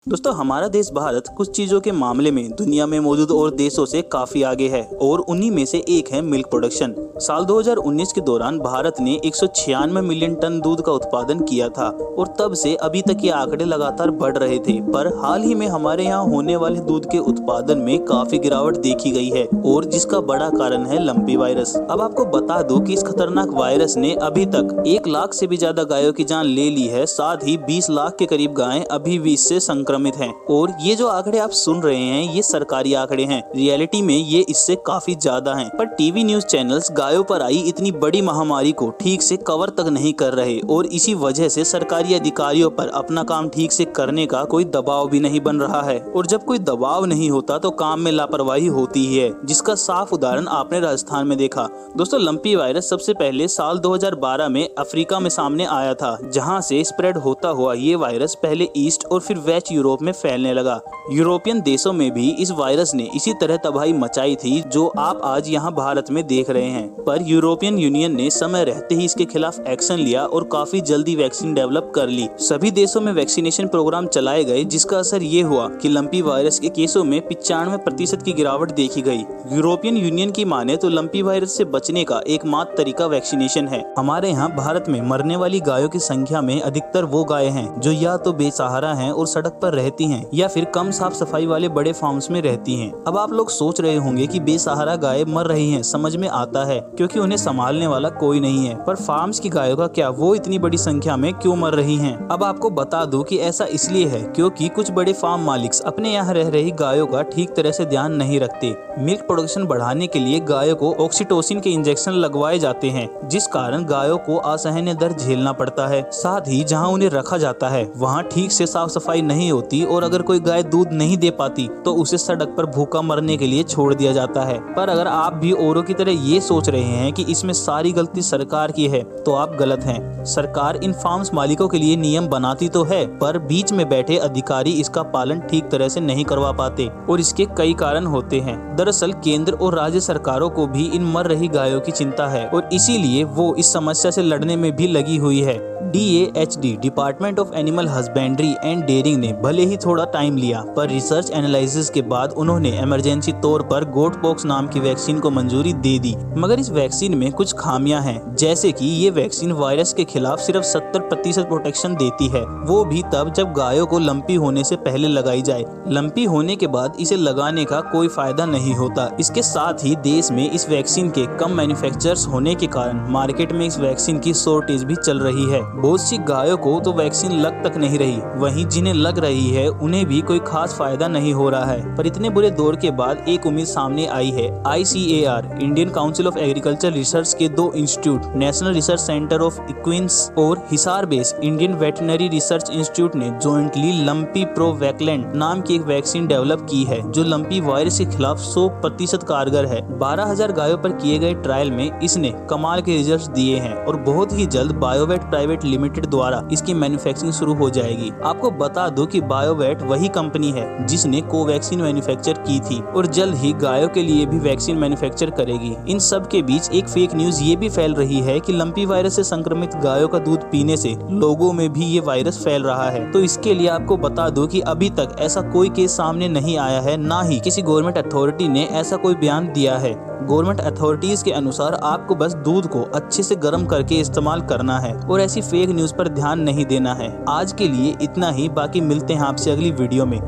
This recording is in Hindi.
दोस्तों, हमारा देश भारत कुछ चीजों के मामले में दुनिया में मौजूद और देशों से काफी आगे है और उन्हीं में से एक है मिल्क प्रोडक्शन। साल 2019 के दौरान भारत ने 196 मिलियन टन दूध का उत्पादन किया था और तब से अभी तक ये आंकड़े लगातार बढ़ रहे थे। पर हाल ही में हमारे यहाँ होने वाले दूध के उत्पादन में काफी गिरावट देखी गई है और जिसका बड़ा कारण है लंपी वायरस। अब आपको बता दो कि इस खतरनाक वायरस ने अभी तक 1 लाख से भी ज्यादा गायों की जान ले ली है। साथ ही 20 लाख के करीब गायें अभी भी इससे संक्रमित हैं। और ये जो आंकड़े आप सुन रहे हैं ये सरकारी आंकड़े हैं। रियलिटी में ये इससे काफी ज्यादा हैं। पर टीवी न्यूज चैनल्स गायों पर आई इतनी बड़ी महामारी को ठीक से कवर तक नहीं कर रहे और इसी वजह से सरकारी अधिकारियों पर अपना काम ठीक से करने का कोई दबाव भी नहीं बन रहा है। और जब कोई दबाव नहीं होता तो काम में लापरवाही होती ही है, जिसका साफ उदाहरण आपने राजस्थान में देखा। दोस्तों, लंपी वायरस सबसे पहले साल 2012 में अफ्रीका में सामने आया था, जहाँ से स्प्रेड होता हुआ ये वायरस पहले ईस्ट और फिर वेस्ट यूरोप में फैलने लगा। यूरोपियन देशों में भी इस वायरस ने इसी तरह तबाही मचाई थी जो आप आज यहाँ भारत में देख रहे हैं। पर यूरोपियन यूनियन ने समय रहते ही इसके खिलाफ एक्शन लिया और काफी जल्दी वैक्सीन डेवलप कर ली। सभी देशों में वैक्सीनेशन प्रोग्राम चलाए गए, जिसका असर ये हुआ कि लंपी वायरस के केसों में 95% की गिरावट देखी गई। यूरोपियन यूनियन की माने तो लंपी वायरस से बचने का एकमात्र तरीका वैक्सीनेशन है। हमारे यहाँ भारत में मरने वाली गायों की संख्या में अधिकतर वो गाय हैं जो या तो बेसहारा हैं और सड़क पर रहती हैं या फिर कम साफ सफाई वाले बड़े फार्म्स में रहती हैं। अब आप लोग सोच रहे होंगे कि बेसहारा गायें मर रही हैं। समझ में आता है क्योंकि उन्हें संभालने वाला कोई नहीं है। पर फार्म्स की गायों का क्या, वो इतनी बड़ी संख्या में क्यों मर रही हैं? अब आपको बता दूं कि ऐसा इसलिए है क्योंकि कुछ बड़े फार्म मालिक अपने यहाँ रह रही गायों का ठीक तरह से ध्यान नहीं रखते। मिल्क प्रोडक्शन बढ़ाने के लिए गायों को ऑक्सीटोसिन के इंजेक्शन लगवाए जाते हैं, जिस कारण गायों को असहनीय दर्द झेलना पड़ता है। साथ ही जहाँ उन्हें रखा जाता है वहाँ ठीक से साफ सफाई नहीं होती और अगर कोई गाय दूध नहीं दे पाती तो उसे सड़क पर भूखा मरने के लिए छोड़ दिया जाता है। पर अगर आप भी औरों की तरह ये सोच रहे हैं कि इसमें सारी गलती सरकार की है तो आप गलत हैं। सरकार इन फार्म्स मालिकों के लिए नियम बनाती तो है, पर बीच में बैठे अधिकारी इसका पालन ठीक तरह से नहीं करवा पाते और इसके कई कारण होते हैं। दरअसल केंद्र और राज्य सरकारों को भी इन मर रही गायों की चिंता है और इसीलिए वो इस समस्या से लड़ने में भी लगी हुई है। DAHD department of animal husbandry and dairying ने भले ही थोड़ा टाइम लिया, पर रिसर्च एनालिसिस के बाद उन्होंने इमरजेंसी तौर पर गोट पॉक्स नाम की वैक्सीन को मंजूरी दे दी। मगर इस वैक्सीन में कुछ खामियां हैं, जैसे कि ये वैक्सीन वायरस के खिलाफ सिर्फ 70% प्रोटेक्शन देती है, वो भी तब जब गायों को लंपी होने से पहले लगाई जाए। लंपी होने के बाद इसे लगाने का कोई फायदा नहीं होता। इसके साथ ही देश में इस वैक्सीन के कम मैन्युफैक्चरर्स होने के कारण मार्केट में इस वैक्सीन की शॉर्टेज भी चल रही है। बहुत सी गायों को तो वैक्सीन लग तक नहीं रही, वहीं जिन्हें लग रही है उन्हें भी कोई खास फायदा नहीं हो रहा है। पर इतने बुरे दौर के बाद एक उम्मीद सामने आई है। ICAR Indian council of agriculture research के 2 institute, national research centre of equines और Hisar base Indian veterinary research institute ने जॉइंटली लंपी प्रोवैक्लेंट नाम की एक वैक्सीन डेवलप की है जो लंपी वायरस के खिलाफ 100% कारगर है। 12,000 गायों पर किए गए ट्रायल में इसने कमाल के रिजल्ट दिए हैं और बहुत ही जल्द बायोवेट प्राइवेट लिमिटेड द्वारा इसकी मैन्युफैक्चरिंग शुरू हो जाएगी। आपको बता दो कि बायोवेट वही कंपनी है जिसने कोवैक्सीन मैन्युफैक्चर की थी और जल्द ही गायों के लिए भी वैक्सीन मैन्युफैक्चर करेगी। इन सब के बीच एक फेक न्यूज ये भी फैल रही है कि लंपी वायरस से संक्रमित गायों का दूध पीने से लोगों में भी ये वायरस फैल रहा है। तो इसके लिए आपको बता दो कि अभी तक ऐसा कोई केस सामने नहीं आया है, ना ही किसी गवर्नमेंट अथॉरिटी ने ऐसा कोई बयान दिया है। गवर्नमेंट अथॉरिटीज के अनुसार आपको बस दूध को अच्छे से गर्म करके इस्तेमाल करना है और ऐसी फेक न्यूज पर ध्यान नहीं देना है। आज के लिए इतना ही, बाकी मिलते हैं आपसे अगली वीडियो में।